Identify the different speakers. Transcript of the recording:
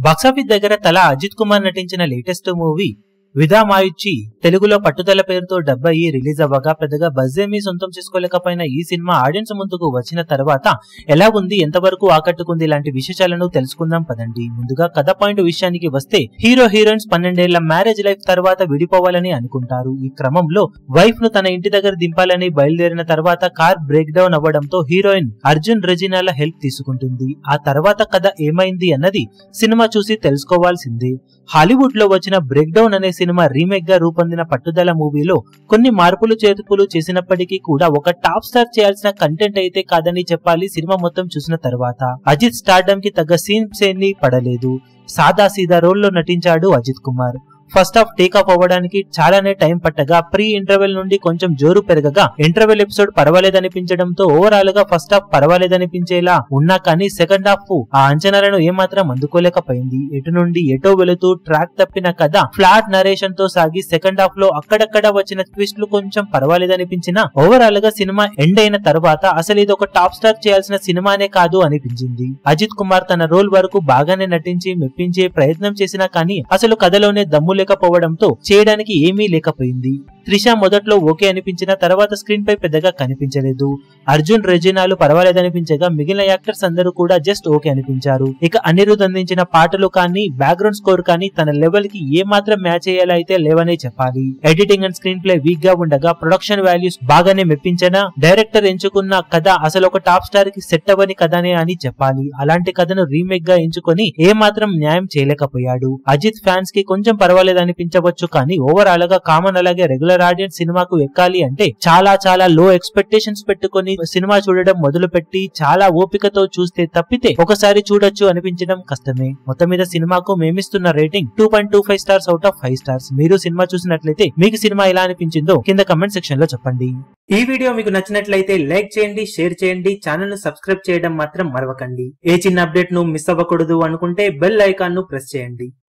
Speaker 1: Box office దగ్గర తల అజిత్ కుమార్ నటించిన లేటెస్ట్ మూవీ విధామాయుచ్చి తెలుగులో పట్టుదల పేరుతో డబ్ అయ్యి రిలీజ్ అవ్వగా పెద్దగా బజ్ ఏమీ సొంతం చేసుకోలేకపోయిన ఈ సినిమా ఆడియన్స్ ముందుకు వచ్చిన తర్వాత ఎలా ఉంది, ఎంతవరకు ఆకట్టుకుంది ఇలాంటి విశేషాలను తెలుసుకుందాం పదండి. ముందుగా కథ పాయింట్ విషయానికి వస్తే హీరో హీరోయిన్స్ 12 ఏళ్ల మ్యారేజ్ లైఫ్ తర్వాత విడిపోవాలని అనుకుంటారు. ఈ క్రమంలో వైఫ్ ను తన ఇంటి దగ్గర దింపాలని బయలుదేరిన తర్వాత కార్ బ్రేక్ డౌన్ అవ్వడంతో హీరోయిన్ అర్జున్ రెజినాల హెల్ప్ తీసుకుంటుంది. ఆ తర్వాత కథ ఏమైంది అన్నది సినిమా చూసి తెలుసుకోవాల్సిందే. హాలీవుడ్ లో వచ్చిన బ్రేక్ డౌన్ అనే సినిమా రీమేక్ గా రూపొందిన పట్టుదల మూవీలో కొన్ని మార్పులు చేర్పులు చేసినప్పటికీ కూడా ఒక టాప్ స్టార్ చేయాల్సిన కంటెంట్ అయితే కాదని చెప్పాలి. సినిమా మొత్తం చూసిన తర్వాత అజిత్ స్టార్డమ్ కి తగ్గ సీన్స్ ఏమీ పడలేదు. సాదా సీదా రోల్ లో నటించాడు Ajith Kumar. First half take off అవ్వడానికి చాలానే టైం పట్టగా ప్రీ ఇంటర్వెల్ నుండి కొంచెం జోరు పెరగగా ఇంటర్వెల్ ఎపిసోడ్ పర్వాలేదనిపించడంతో ఓవరాల్ గా ఫస్ట్ హాఫ్ పర్వాలేదనిపించేలా ఉన్నా కానీ సెకండ్ హాఫ్ ఆ అంచనాలను ఏమాత్రం అందుకోలేకపోయింది. ఎటు నుండి ఎటో వెళుతూ ట్రాక్ తప్పిన కథ ఫ్లాట్ నరేషన్ తో సాగి సెకండ్ హాఫ్ లో అక్కడక్కడ వచ్చిన ట్విస్ట్లు కొంచెం పర్వాలేదనిపించినా ఓవరాల్ గా సినిమా ఎండ్ అయిన తర్వాత అసలు ఇది ఒక టాప్ స్టార్ చేయాల్సిన సినిమానే కాదు అనిపించింది. అజిత్ కుమార్ తన రోల్ వరకు బాగానే నటించి మెప్పించే ప్రయత్నం చేసినా కానీ అసలు కథలోనే దమ్ము లేకపోవడంతో చేయడానికి ఏమీ లేకపోయింది. త్రిష మొదట్లో ఓకే అనిపించిన తర్వాత స్క్రీన్ పై పెద్దగా కనిపించలేదు. అర్జున్ రెజినాలు పర్వాలేదనిపించగా మిగిలిన యాక్టర్స్ అందరూ కూడా జస్ట్ ఓకే అనిపించారు. ఇక అనిరుద్ అందించిన పాటలు కానీ బ్యాక్గ్రౌండ్ స్కోర్ కానీ తన లెవెల్ కి ఏ మాత్రం మ్యాచ్ అయ్యేలా అయితే లేవనే చెప్పాలి. Editing and screen play week గా ఉండగా ప్రొడక్షన్ వాల్యూస్ బాగానే మెప్పించినా డైరెక్టర్ ఎంచుకున్న కథ అసలు ఒక టాప్ స్టార్ కి సెట్ అవ్వని కథనే అని చెప్పాలి. అలాంటి కథను రీమేక్ గా ఎంచుకొని ఏ మాత్రం న్యాయం చేయలేకపోయాడు. అజిత్ ఫ్యాన్స్ కి కొంచెం పర్వాలేదనిపించవచ్చు కానీ ఓవరాల్ గా కామన్ అలాగే రెగ్యులర్ ఆడియన్స్ సినిమాకు ఎక్కాలి అంటే చాలా లో ఎక్స్పెక్టేషన్స్ పెట్టుకుని సినిమా చూడడం మొదలు పెట్టి చాలా ఓపికతో చూస్తే తప్పితే ఒకసారి చూడొచ్చు అనిపించడం కష్టమే. మొత్తం మీద సినిమాకు మేమిస్తున్న rating 2.25 stars out of 5 stars. మీరు సినిమా చూసినట్లయితే మీకు సినిమా ఎలా అనిపించిందో కింద కమెంట్ సెక్షన్ లో చెప్పండి. ఈ వీడియో మీకు నచ్చినట్లయితే లైక్ చేయండి, షేర్ చేయండి, ఛానల్ ను సబ్స్క్రైబ్ చేయడం మాత్రం మరవకండి. ఏ చిన్న అప్డేట్ ను మిస్ అవ్వకూడదు అనుకుంటే బెల్ ఐకాన్ ను ప్రెస్ చేయండి.